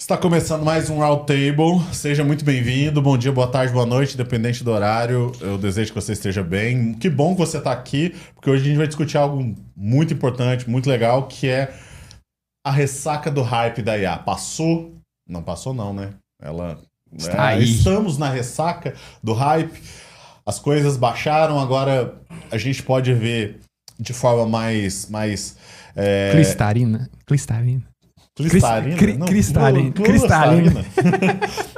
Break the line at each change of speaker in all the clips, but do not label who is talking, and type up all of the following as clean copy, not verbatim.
Está começando mais um Roundtable. Seja muito bem-vindo. Bom dia, boa tarde, boa noite, independente do horário. Eu desejo que você esteja bem. Que bom que você está aqui, porque hoje a gente vai discutir algo muito importante, muito legal, que é a ressaca do hype da IA. Passou? Não passou não, né?
Está aí.
Estamos na ressaca do hype. As coisas baixaram, agora a gente pode ver de forma mais
Cristalina.
Cristalina.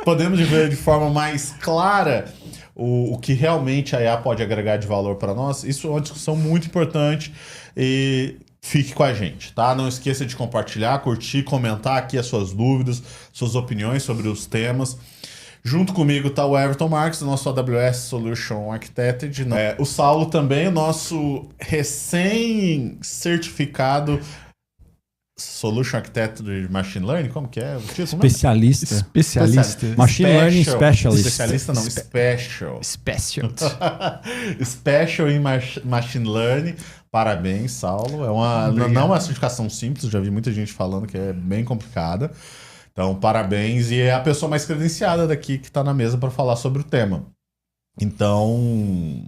Podemos ver de forma mais clara o que realmente a IA pode agregar de valor para nós. Isso é uma discussão muito importante e fique com a gente, tá? Não esqueça de compartilhar, curtir, comentar aqui as suas dúvidas, suas opiniões sobre os temas. Junto comigo está o Everton Marques, nosso AWS Solution Architect. O Saulo também, nosso recém-certificado Solution Architect de Machine Learning. Como que é o título?
Especialista.
Machine
Learning Specialist.
Especialista não, Special. Special em Machine Learning. Parabéns, Saulo. Não é uma certificação simples, já vi muita gente falando que é bem complicada. Então, parabéns. E é a pessoa mais credenciada daqui que está na mesa para falar sobre o tema. Então,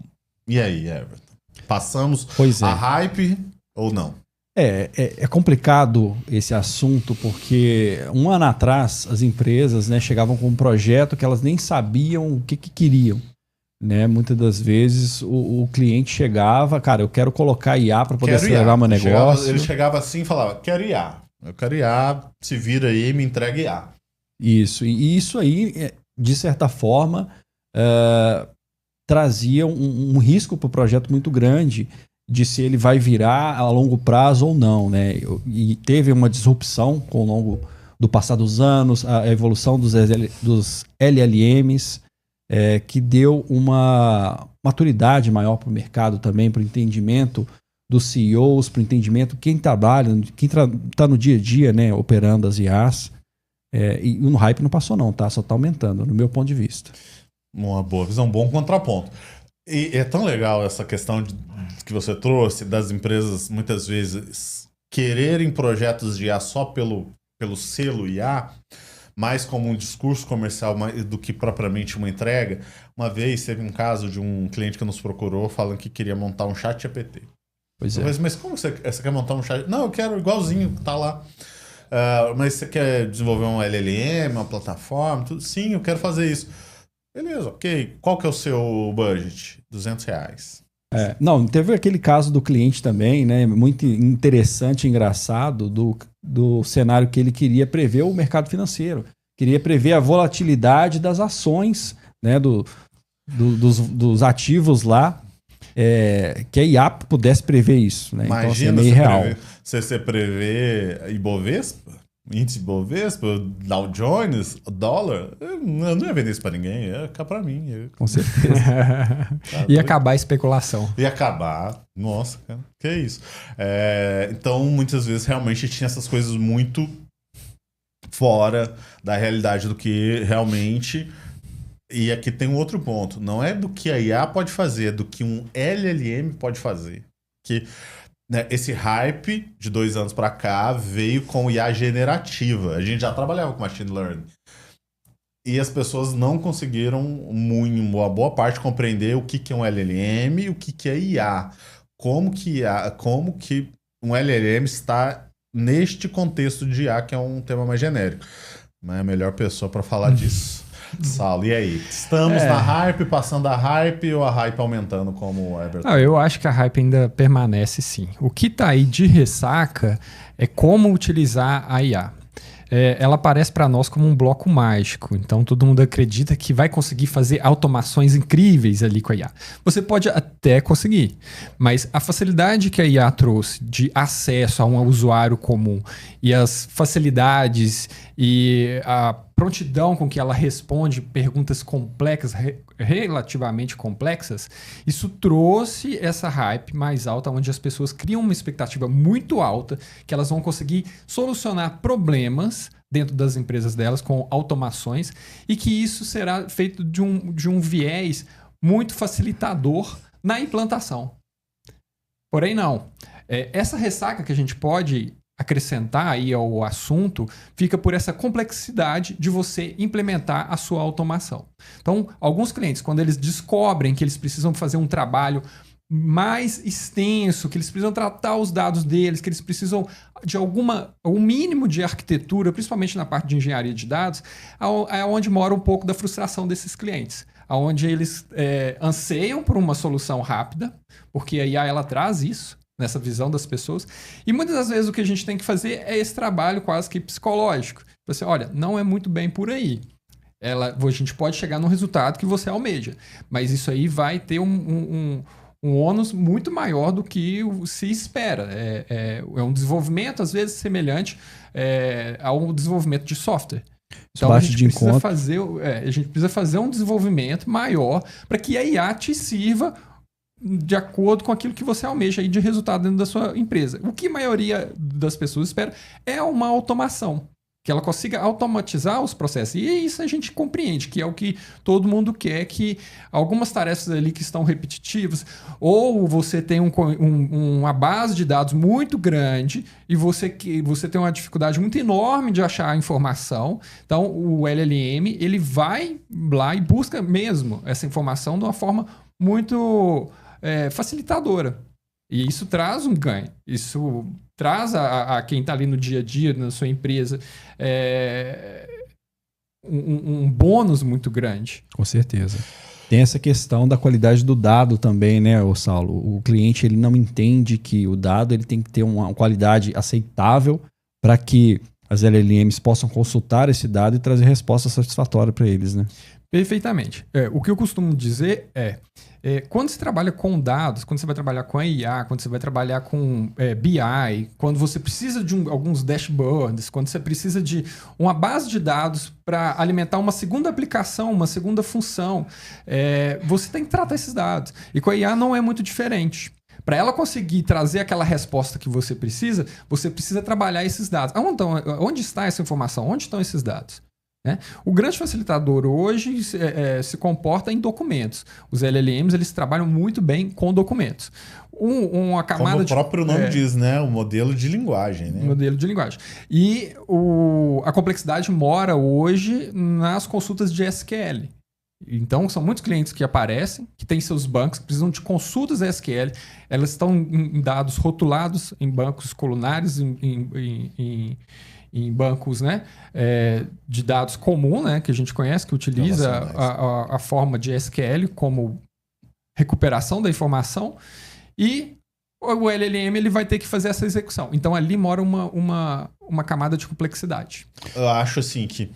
e aí, Everton? Passamos a hype ou não?
É complicado esse assunto porque um ano atrás as empresas, né, chegavam com um projeto que elas nem sabiam o que queriam. Né? Muitas das vezes o cliente chegava, cara, eu quero colocar IA para poder acelerar meu negócio.
Ele chegava assim e falava, quero IA. Eu quero IA, se vira aí, me entrega IA.
Isso, e isso aí, de certa forma, trazia um risco para o projeto muito grande de se ele vai virar a longo prazo ou não, né? E teve uma disrupção ao longo do passar dos anos, a evolução dos LLMs, que deu uma maturidade maior para o mercado também, para o entendimento dos CEOs, para o entendimento quem trabalha, quem está no dia a dia, né, operando as IAs. E no hype não passou não, tá? Só está aumentando, no meu ponto de vista.
Uma boa visão, um bom contraponto. E é tão legal essa questão que você trouxe das empresas, muitas vezes, quererem projetos de IA só pelo selo IA, mais como um discurso comercial do que propriamente uma entrega. Uma vez teve um caso de um cliente que nos procurou falando que queria montar um chat GPT.
Pois
é. Mas como você quer montar um chat? Não, eu quero igualzinho, tá lá. Mas você quer desenvolver um LLM, uma plataforma? Tudo? Sim, eu quero fazer isso. Beleza, ok. Qual que é o seu budget? R$200.
Não, teve aquele caso do cliente também, né? Muito interessante e engraçado do cenário que ele queria prever o mercado financeiro. Queria prever a volatilidade das ações, né? Dos ativos lá. Que a IA pudesse prever isso, né?
Imagina,
então, meio real.
Você prevê Ibovespa, índice Ibovespa, Dow Jones, dólar, eu não ia vender isso pra ninguém, ia ficar pra mim.
Com certeza.
Ia acabar a especulação.
Ia acabar. Nossa, cara, que é isso. Então, muitas vezes, realmente tinha essas coisas muito fora da realidade do que realmente... E aqui tem um outro ponto. Não é do que a IA pode fazer, é do que um LLM pode fazer. Que, né, esse hype de 2 anos para cá veio com IA generativa. A gente já trabalhava com Machine Learning. E as pessoas não conseguiram, uma boa parte, compreender o que é um LLM e o que é IA. Como que um LLM está neste contexto de IA, que é um tema mais genérico. Mas é a melhor pessoa para falar disso. Saulo, e aí? Estamos na hype, passando a hype ou a hype aumentando como o Everton?
Não, eu acho que a hype ainda permanece sim. O que está aí de ressaca é como utilizar a IA. Ela aparece para nós como um bloco mágico. Então, todo mundo acredita que vai conseguir fazer automações incríveis ali com a IA. Você pode até conseguir, mas a facilidade que a IA trouxe de acesso a um usuário comum e as facilidades e a prontidão com que ela responde perguntas complexas, relativamente complexas, isso trouxe essa hype mais alta, onde as pessoas criam uma expectativa muito alta que elas vão conseguir solucionar problemas dentro das empresas delas com automações e que isso será feito de um viés muito facilitador na implantação. Porém, não. Essa ressaca que a gente pode acrescentar aí ao assunto fica por essa complexidade de você implementar a sua automação. Então, alguns clientes, quando eles descobrem que eles precisam fazer um trabalho mais extenso, que eles precisam tratar os dados deles, que eles precisam de um mínimo de arquitetura, principalmente na parte de engenharia de dados, é onde mora um pouco da frustração desses clientes. Onde eles anseiam por uma solução rápida, porque a IA ela traz isso, nessa visão das pessoas, e muitas das vezes o que a gente tem que fazer é esse trabalho quase que psicológico. Você, olha, não é muito bem por aí. A gente pode chegar no resultado que você almeja, mas isso aí vai ter um ônus muito maior do que se espera. É um desenvolvimento, às vezes, semelhante ao desenvolvimento de software. Então, a gente precisa fazer um desenvolvimento maior para que a IA te sirva de acordo com aquilo que você almeja aí de resultado dentro da sua empresa. O que a maioria das pessoas espera é uma automação, que ela consiga automatizar os processos. E isso a gente compreende, que é o que todo mundo quer, que algumas tarefas ali que estão repetitivas, ou você tem uma base de dados muito grande e você tem uma dificuldade muito enorme de achar a informação. Então, o LLM ele vai lá e busca mesmo essa informação de uma forma muito facilitadora. E isso traz um ganho. Isso traz a quem está ali no dia a dia, na sua empresa, um bônus muito grande.
Com certeza. Tem essa questão da qualidade do dado também, né, Saulo? O cliente ele não entende que o dado ele tem que ter uma qualidade aceitável para que as LLMs possam consultar esse dado e trazer resposta satisfatória para eles, né?
Perfeitamente. O que eu costumo dizer quando você trabalha com dados, quando você vai trabalhar com IA, quando você vai trabalhar com BI, quando você precisa de alguns dashboards, quando você precisa de uma base de dados para alimentar uma segunda aplicação, uma segunda função, você tem que tratar esses dados. E com a IA não é muito diferente. Para ela conseguir trazer aquela resposta que você precisa trabalhar esses dados. Onde está essa informação? Onde estão esses dados? O grande facilitador hoje se comporta em documentos. Os LLMs eles trabalham muito bem com documentos. Uma camada
como o próprio nome diz, né? O modelo de linguagem. Né?
Modelo de linguagem. E a complexidade mora hoje nas consultas de SQL. Então, são muitos clientes que aparecem, que têm seus bancos, que precisam de consultas SQL. Elas estão em dados rotulados, em bancos colunares, em bancos, né, de dados comum, né, que a gente conhece, que utiliza a forma de SQL como recuperação da informação, e o LLM ele vai ter que fazer essa execução. Então, ali mora uma camada de complexidade.
Eu acho assim que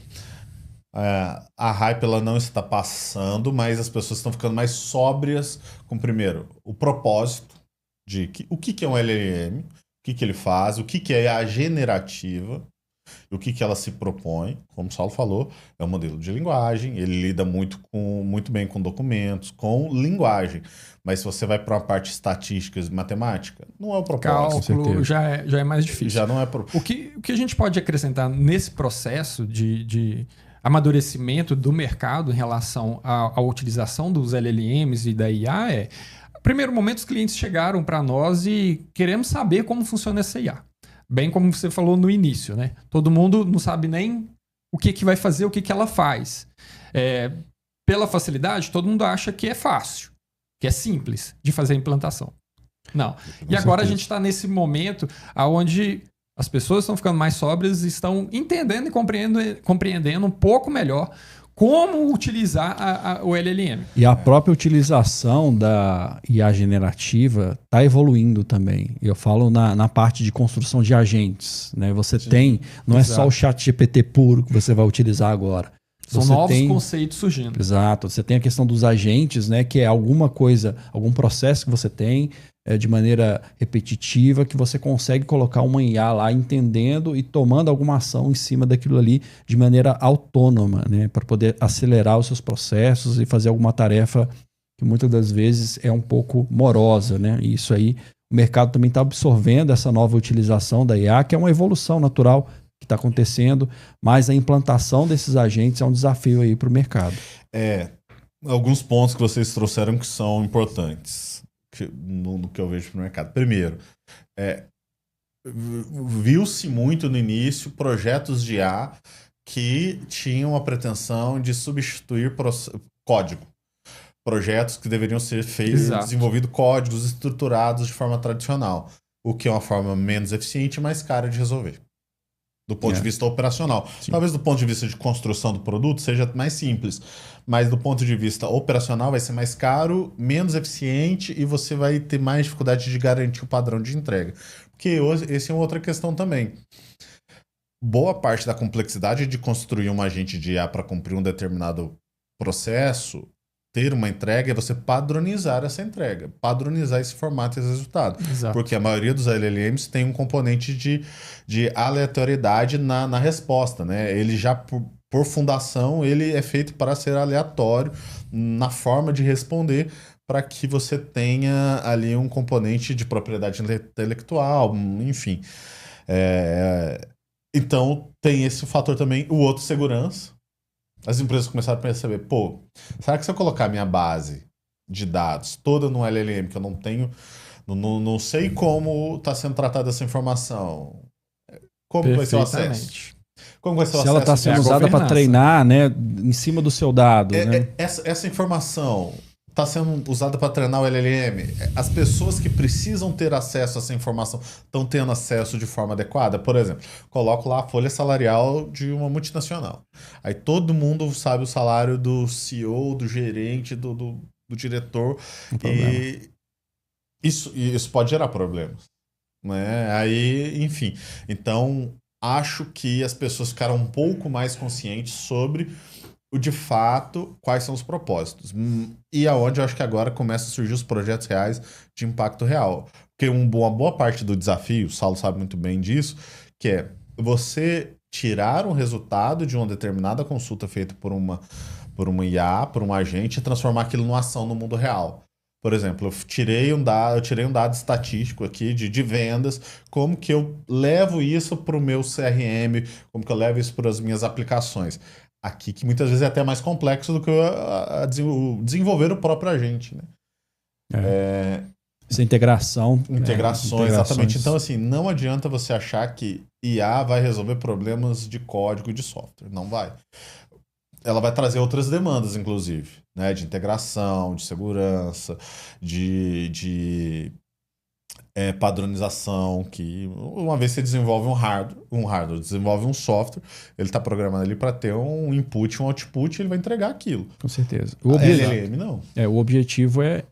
a hype ela não está passando, mas as pessoas estão ficando mais sóbrias com, primeiro, o propósito de o que é um LLM, o que ele faz, o que é a generativa, o que ela se propõe. Como o Saulo falou, é um modelo de linguagem, ele lida muito bem com documentos, com linguagem. Mas se você vai para uma parte estatística e matemática, não é o propósito.
Cálculo já é mais difícil.
Já não é
o que a gente pode acrescentar nesse processo de amadurecimento do mercado em relação à utilização dos LLMs e da IA primeiro momento, os clientes chegaram para nós e queremos saber como funciona essa IA. Bem como você falou no início, né? Todo mundo não sabe nem o que vai fazer, o que ela faz. Pela facilidade, todo mundo acha que é fácil, que é simples de fazer a implantação. Não. E agora a gente está nesse momento onde as pessoas estão ficando mais sóbrias e estão entendendo e compreendendo um pouco melhor como utilizar o LLM.
E a própria utilização da IA generativa está evoluindo também. Eu falo na parte de construção de agentes. Né? Você tem, não é só o chat GPT puro que você vai utilizar agora.
São novos conceitos surgindo.
Exato. Você tem a questão dos agentes, né, que é alguma coisa, algum processo que você tem de maneira repetitiva, que você consegue colocar uma IA lá entendendo e tomando alguma ação em cima daquilo ali de maneira autônoma, né, para poder acelerar os seus processos e fazer alguma tarefa que muitas das vezes é um pouco morosa. Né? E isso aí, o mercado também está absorvendo essa nova utilização da IA, que é uma evolução natural que está acontecendo, mas a implantação desses agentes é um desafio aí para o mercado.
Alguns pontos que vocês trouxeram que são importantes no que eu vejo no mercado. Primeiro, viu-se muito no início projetos de IA que tinham a pretensão de substituir código. Projetos que deveriam ser desenvolvidos códigos estruturados de forma tradicional, o que é uma forma menos eficiente e mais cara de resolver, do ponto de vista operacional.
Sim.
Talvez do ponto de vista de construção do produto seja mais simples, mas do ponto de vista operacional vai ser mais caro, menos eficiente e você vai ter mais dificuldade de garantir o padrão de entrega. Porque essa é uma outra questão também. Boa parte da complexidade de construir um agente de IA para cumprir um determinado processo, ter uma entrega, é você padronizar essa entrega, padronizar esse formato e esse resultado.
Exato.
Porque a maioria dos LLMs tem um componente de aleatoriedade na resposta, né? Ele já, por fundação, ele é feito para ser aleatório na forma de responder, para que você tenha ali um componente de propriedade intelectual, enfim. Então, tem esse fator também. O outro, segurança. As empresas começaram a perceber, pô, será que se eu colocar minha base de dados toda no LLM, que eu não tenho, não sei como está sendo tratada essa informação, como vai ser o acesso? Como vai ser o
se ela está sendo usada para treinar, né, em cima do seu dado. Né?
Essa informação está sendo usada para treinar o LLM. As pessoas que precisam ter acesso a essa informação estão tendo acesso de forma adequada? Por exemplo, coloco lá a folha salarial de uma multinacional. Aí todo mundo sabe o salário do CEO, do gerente, do diretor. E isso pode gerar problemas, né? Aí, enfim. Então, acho que as pessoas ficaram um pouco mais conscientes sobre de fato, quais são os propósitos. E aonde eu acho que agora começam a surgir os projetos reais de impacto real. Porque uma boa parte do desafio, o Saulo sabe muito bem disso, que é você tirar um resultado de uma determinada consulta feita por uma IA, por um agente, e transformar aquilo numa ação no mundo real. Por exemplo, eu tirei um dado estatístico aqui de vendas, como que eu levo isso para o meu CRM, como que eu levo isso para as minhas aplicações. Aqui, que muitas vezes é até mais complexo do que desenvolver o próprio agente, né?
Essa integração.
Integrações, exatamente. Então, assim, não adianta você achar que IA vai resolver problemas de código e de software. Não vai. Ela vai trazer outras demandas, inclusive, né? De integração, de segurança, de padronização, que uma vez você desenvolve um hardware, desenvolve um software, ele está programado ali para ter um input, um output, e ele vai entregar aquilo.
Com certeza.
O LLM não.
O objetivo é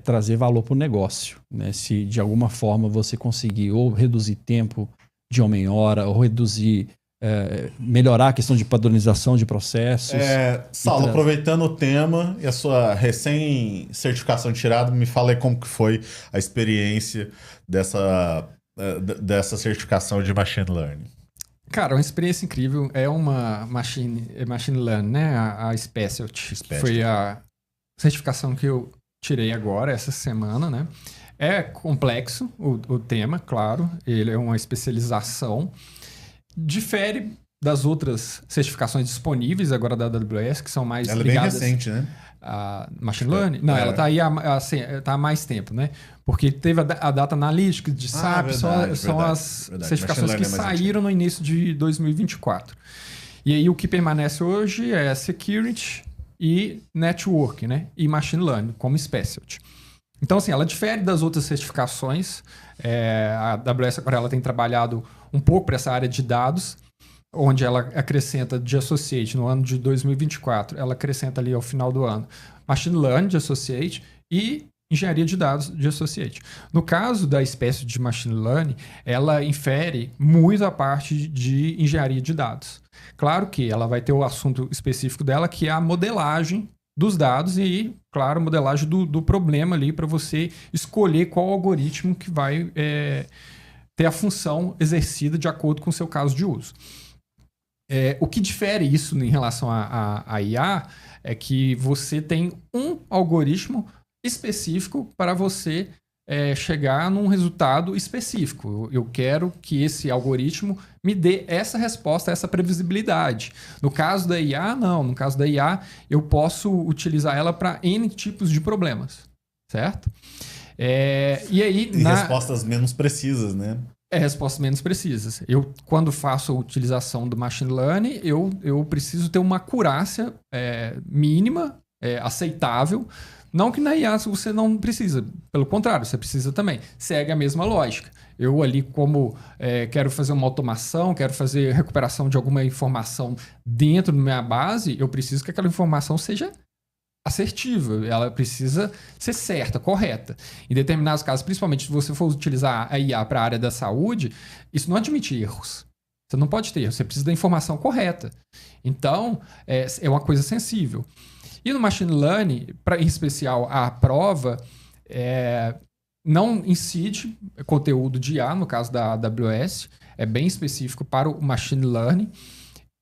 trazer valor para o negócio, né? Se de alguma forma você conseguir ou reduzir tempo de homem-hora, ou reduzir, melhorar a questão de padronização de processos.
Saulo, aproveitando o tema e a sua recém-certificação tirada, me fala aí como que foi a experiência dessa certificação de Machine Learning.
Cara, uma experiência incrível. É uma Machine Learning, né? A Specialty. Foi a certificação que eu tirei agora, essa semana, né? É complexo o tema, claro. Ele é uma especialização. Difere das outras certificações disponíveis agora da AWS, que são mais ligadas...
Ela é bem recente, né?
A Machine Learning? Não, ela está aí tá há mais tempo, né? Porque teve a Data Analytics de SAP, são as certificações que saíram no início de 2024. E aí o que permanece hoje é Security e Network, né? E Machine Learning, como Specialty. Então, assim, ela difere das outras certificações. A AWS agora ela tem trabalhado um pouco para essa área de dados, onde ela acrescenta de Associate no ano de 2024, ela acrescenta ali ao final do ano Machine Learning de Associate e Engenharia de Dados de Associate. No caso da espécie de Machine Learning, ela infere muito a parte de Engenharia de Dados. Claro que ela vai ter o assunto específico dela, que é a modelagem dos dados e, claro, a modelagem do problema ali para você escolher qual algoritmo que vai ter a função exercida de acordo com o seu caso de uso. O que difere isso em relação à IA é que você tem um algoritmo específico para você chegar num resultado específico. Eu quero que esse algoritmo me dê essa resposta, essa previsibilidade. No caso da IA, não. No caso da IA, eu posso utilizar ela para N tipos de problemas, certo? E aí,
respostas menos precisas, né?
É respostas menos precisas. Eu, quando faço a utilização do machine learning, eu preciso ter uma acurácia mínima, aceitável. Não que na IA você não precisa. Pelo contrário, você precisa também. Segue a mesma lógica. Eu ali, como quero fazer uma automação, quero fazer recuperação de alguma informação dentro da minha base, eu preciso que aquela informação seja assertiva, ela precisa ser certa, correta. Em determinados casos, principalmente se você for utilizar a IA para a área da saúde, isso não admite erros. Você não pode ter erros, você precisa da informação correta. Então, é uma coisa sensível. E no machine learning, em especial a prova, não incide conteúdo de IA, no caso da AWS, é bem específico para o machine learning.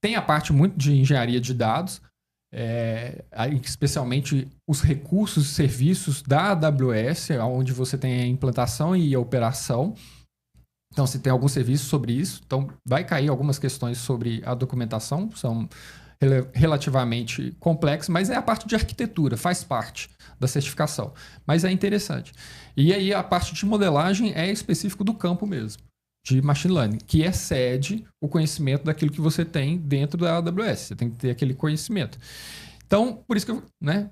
Tem a parte muito de engenharia de dados, especialmente os recursos e serviços da AWS, onde você tem a implantação e a operação. Então, se tem algum serviço sobre isso, então vai cair algumas questões sobre a documentação, são relativamente complexas, mas é a parte de arquitetura, faz parte da certificação. Mas é interessante. E aí a parte de modelagem é específico do campo mesmo, de machine learning, que excede o conhecimento daquilo que você tem dentro da AWS. Você tem que ter aquele conhecimento. Então, por isso que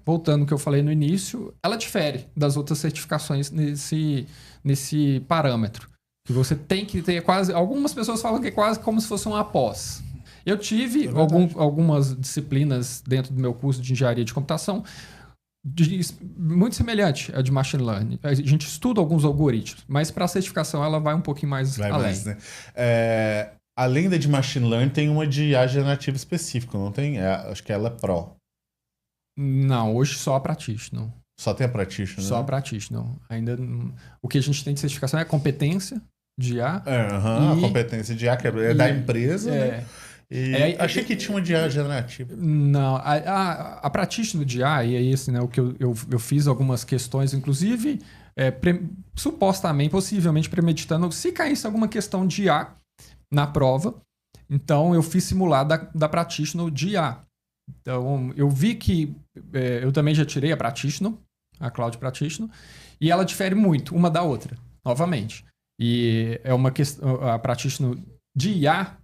voltando ao que eu falei no início, ela difere das outras certificações nesse parâmetro. Que você tem que ter quase... Algumas pessoas falam que é quase como se fosse uma pós. Eu tive algumas disciplinas dentro do meu curso de engenharia de computação muito semelhante à de machine learning. A gente estuda alguns algoritmos, mas para a certificação ela vai um pouquinho mais além.
Mais, né? Além da de machine learning, tem uma de IA generativa específica, não tem? Acho que ela é Pro.
Não, hoje só a Practitioner.
Só tem a Practitioner?
Só a Practitioner. Ainda o que a gente tem de certificação é a competência de IA.
A competência de IA, que é da empresa, né? Achei que tinha uma de IA generativa.
Não, a Practitioner de IA, e aí assim, né, o que eu fiz algumas questões, inclusive, supostamente, possivelmente premeditando, se caísse alguma questão de IA na prova, então eu fiz simular da Practitioner de IA. Então, eu vi que eu também já tirei a Practitioner, a Cloud Practitioner, e ela difere muito uma da outra, novamente. E é uma questão, a Practitioner de IA,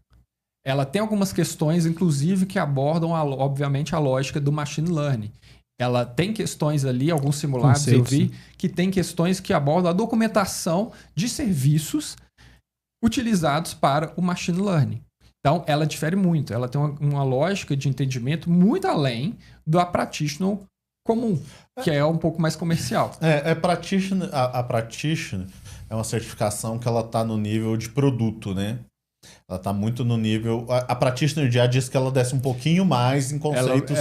ela tem algumas questões, inclusive, que abordam, obviamente, a lógica do machine learning. Ela tem questões ali, alguns simulados conceitos, eu vi, que tem questões que abordam a documentação de serviços utilizados para o machine learning. Então, ela difere muito. Ela tem uma lógica de entendimento muito além da Practitioner comum, que é um pouco mais comercial.
A Practitioner é uma certificação que ela está no nível de produto, né? Ela está muito no nível... A Practitioner já diz que ela desce um pouquinho mais em conceitos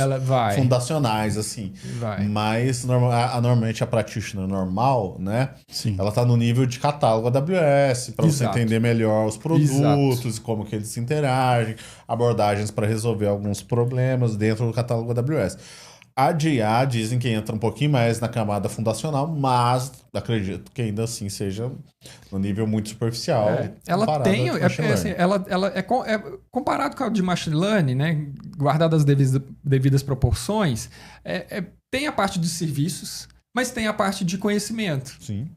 fundacionais, assim. Mas, normalmente, a Practitioner normal, né?
Sim.
Ela está no nível de catálogo AWS, para você entender melhor os produtos e como que eles interagem, abordagens para resolver alguns problemas dentro do catálogo AWS. A de IA dizem que entra um pouquinho mais na camada fundacional, mas acredito que ainda assim seja no nível muito superficial.
Ela tem, comparado com a de machine learning, né, guardado as devidas proporções, tem a parte de serviços, mas tem a parte de conhecimento.
Sim.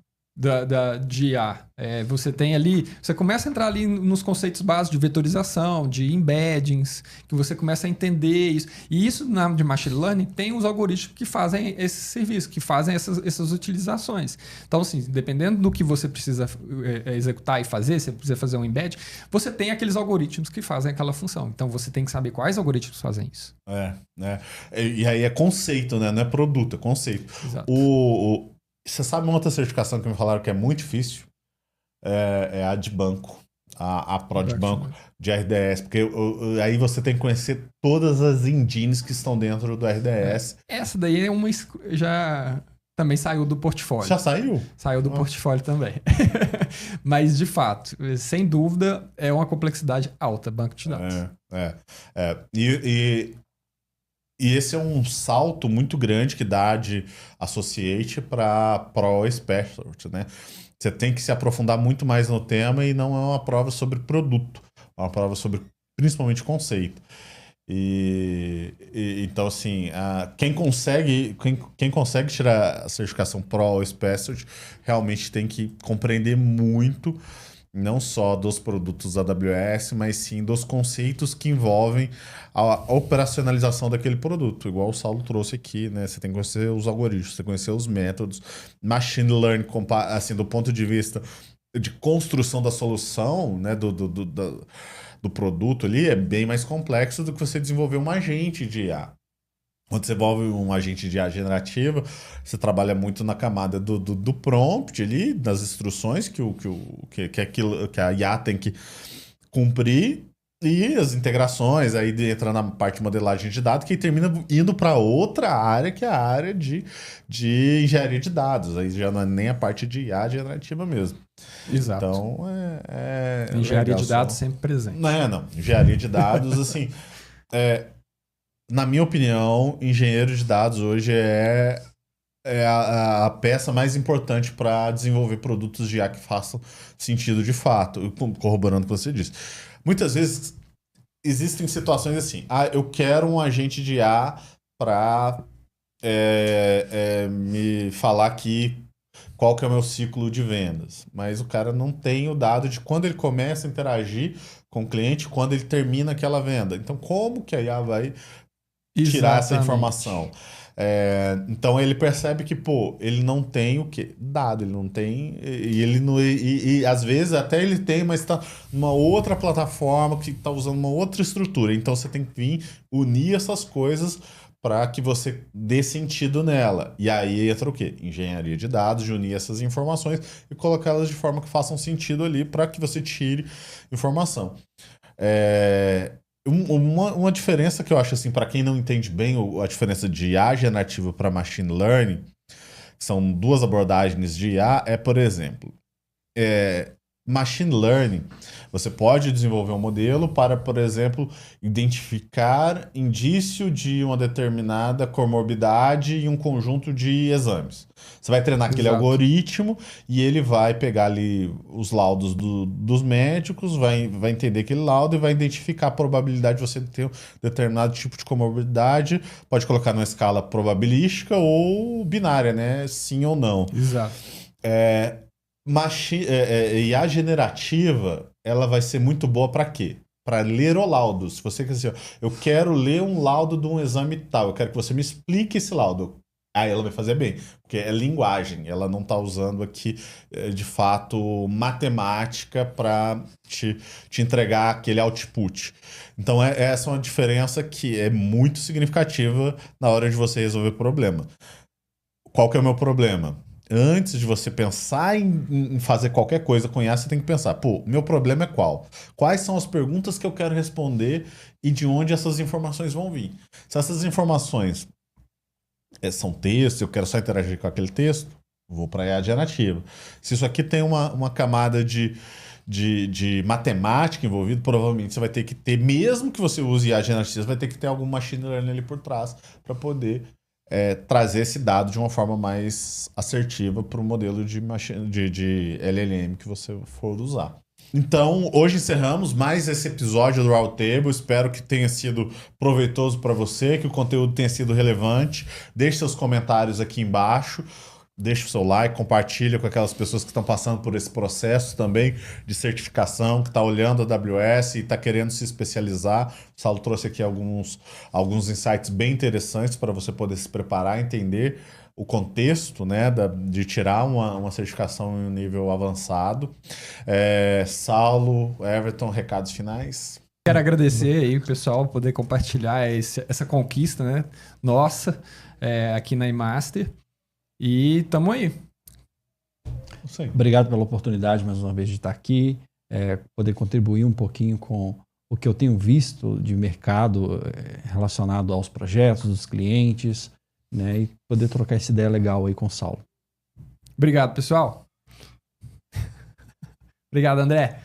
De IA. Você tem ali, você começa a entrar ali nos conceitos básicos de vetorização, de embeddings, que você começa a entender isso. E isso na de machine learning tem os algoritmos que fazem esse serviço, que fazem essas utilizações. Então, assim, dependendo do que você precisa executar e fazer, se você precisa fazer um embed, você tem aqueles algoritmos que fazem aquela função. Então, você tem que saber quais algoritmos fazem isso.
E aí é conceito, né? Não é produto, é conceito.
Exato.
Você sabe uma outra certificação que me falaram que é muito difícil? É a de banco. A Pro de banco, de RDS. Porque aí você tem que conhecer todas as engines que estão dentro do RDS.
Essa daí é uma... Já também saiu do portfólio.
Já saiu?
Saiu do portfólio também. Mas, de fato, sem dúvida, é uma complexidade alta, banco de dados.
E esse é um salto muito grande que dá de Associate para Pro Specialist, né? Você tem que se aprofundar muito mais no tema e não é uma prova sobre produto, é uma prova sobre principalmente conceito. Então, assim, quem consegue tirar a certificação Pro Specialist realmente tem que compreender muito não só dos produtos da AWS, mas sim dos conceitos que envolvem a operacionalização daquele produto. Igual o Saulo trouxe aqui, né? Você tem que conhecer os algoritmos, você tem que conhecer os métodos. Machine Learning, assim, do ponto de vista de construção da solução, né? Do produto ali, é bem mais complexo do que você desenvolver um agente de IA. Quando você desenvolve um agente de IA generativa, você trabalha muito na camada do prompt ali, das instruções que a IA tem que cumprir, e as integrações, aí entra na parte de modelagem de dados, que termina indo para outra área, que é a área de engenharia de dados. Aí já não é nem a parte de IA generativa mesmo.
Exato.
Então,
engenharia de dados sempre presente.
Não. Engenharia de dados, assim, na minha opinião, engenheiro de dados hoje é a peça mais importante para desenvolver produtos de IA que façam sentido de fato, corroborando o que você disse. Muitas vezes existem situações assim, eu quero um agente de IA para me falar aqui qual que é o meu ciclo de vendas, mas o cara não tem o dado de quando ele começa a interagir com o cliente, quando ele termina aquela venda. Então, como que a IA vai tirar essa informação? Então ele percebe que, ele não tem o quê? Dado, ele não tem, e às vezes até ele tem, mas está numa outra plataforma que está usando uma outra estrutura. Então você tem que vir unir essas coisas para que você dê sentido nela. E aí entra o quê? Engenharia de dados, de unir essas informações e colocá-las de forma que façam sentido ali para que você tire informação. Uma diferença que eu acho, assim, para quem não entende bem a diferença de IA generativa para machine learning, são duas abordagens de IA, por exemplo, machine learning, você pode desenvolver um modelo para, por exemplo, identificar indício de uma determinada comorbidade em um conjunto de exames. Você vai treinar aquele algoritmo e ele vai pegar ali os laudos dos médicos, vai entender aquele laudo e vai identificar a probabilidade de você ter um determinado tipo de comorbidade. Pode colocar numa escala probabilística ou binária, né? Sim ou não.
Exato.
IA generativa, ela vai ser muito boa para quê? Para ler o laudo. Se você quer dizer, eu quero ler um laudo de um exame tal, eu quero que você me explique esse laudo. Aí ela vai fazer bem, porque é linguagem, ela não está usando aqui, de fato, matemática para te entregar aquele output. Então essa é uma diferença que é muito significativa na hora de você resolver o problema. Qual que é o meu problema? Antes de você pensar em fazer qualquer coisa com IA, você tem que pensar, meu problema é qual? Quais são as perguntas que eu quero responder e de onde essas informações vão vir? Se essas informações são texto, eu quero só interagir com aquele texto, vou para a IA generativa. Se isso aqui tem uma camada de matemática envolvida, provavelmente você vai ter que ter, mesmo que você use IA generativa, você vai ter que ter algum machine learning ali por trás para poder trazer esse dado de uma forma mais assertiva para o modelo de LLM que você for usar. Então, hoje encerramos mais esse episódio do Roundtable. Espero que tenha sido proveitoso para você, que o conteúdo tenha sido relevante. Deixe seus comentários aqui embaixo. Deixe o seu like, compartilha com aquelas pessoas que estão passando por esse processo também de certificação, que está olhando a AWS e está querendo se especializar. O Saulo trouxe aqui alguns insights bem interessantes para você poder se preparar, entender o contexto, né, de tirar uma certificação em um nível avançado. Saulo, Everton, recados finais?
Quero agradecer aí o pessoal por poder compartilhar essa conquista, né, nossa, aqui na iMaster. E tamo aí.
Obrigado pela oportunidade mais uma vez de estar aqui, poder contribuir um pouquinho com o que eu tenho visto de mercado relacionado aos projetos dos clientes, né, e poder trocar essa ideia legal aí com o Saulo.
Obrigado, pessoal. Obrigado, André.